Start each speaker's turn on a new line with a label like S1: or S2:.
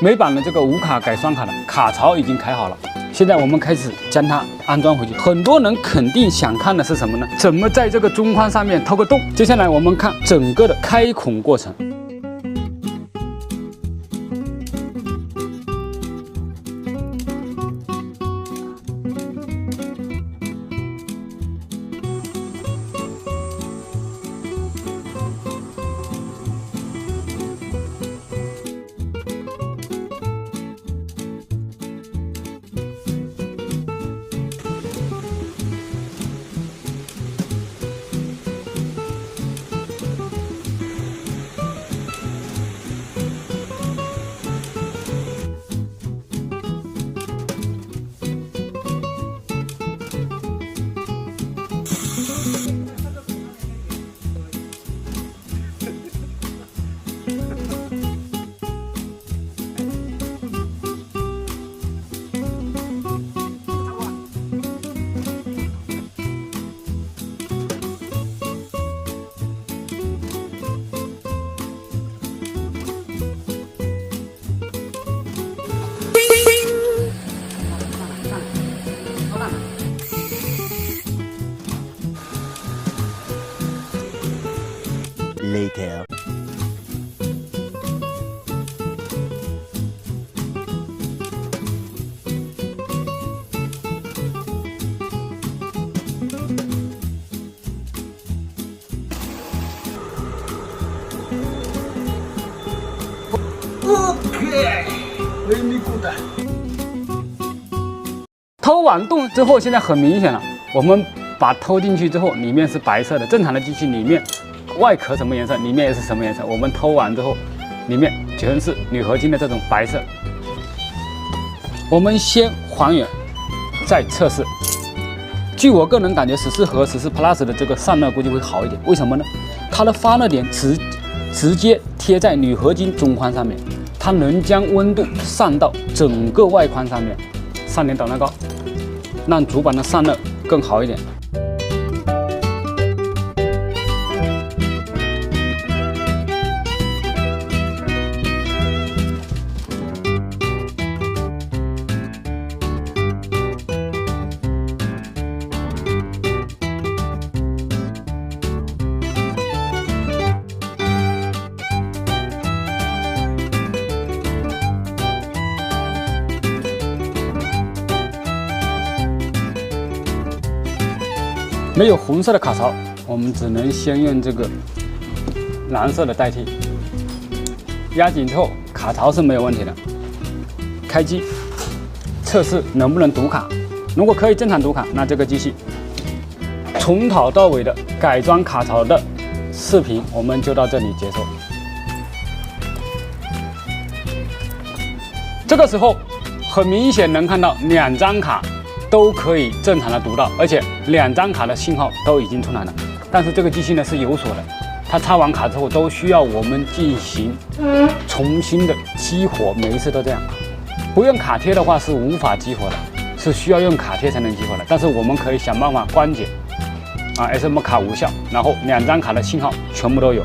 S1: 美版的这个无卡改双卡的卡槽已经开好了，现在我们开始将它安装回去。很多人肯定想看的是什么呢？怎么在这个中框上面掏个洞？接下来我们看整个的开孔过程。
S2: Later.
S1: 偷完洞之后，现在很明显了，我们把偷进去之后，里面是白色的，正常的机器里面。外壳什么颜色，里面也是什么颜色。我们偷完之后，里面全是铝合金的这种白色。我们先还原，再测试。据我个人感觉，14和14 Plus 的这个散热估计会好一点。为什么呢？它的发热点直接贴在铝合金中框上面，它能将温度散到整个外框上面，上点导热膏，让主板的散热更好一点。没有红色的卡槽，我们只能先用这个蓝色的代替。压紧之后，卡槽是没有问题的。开机测试能不能读卡，如果可以正常读卡，那这个机器从头到尾的改装卡槽的视频我们就到这里结束。这个时候很明显能看到2张卡都可以正常的读到，而且2张卡的信号都已经出来了。但是这个机器呢是有锁的，它插完卡之后都需要我们进行重新的激活，每一次都这样。不用卡贴的话是无法激活的，是需要用卡贴才能激活的。但是我们可以想办法关解，SM 卡无效，然后2张卡的信号全部都有。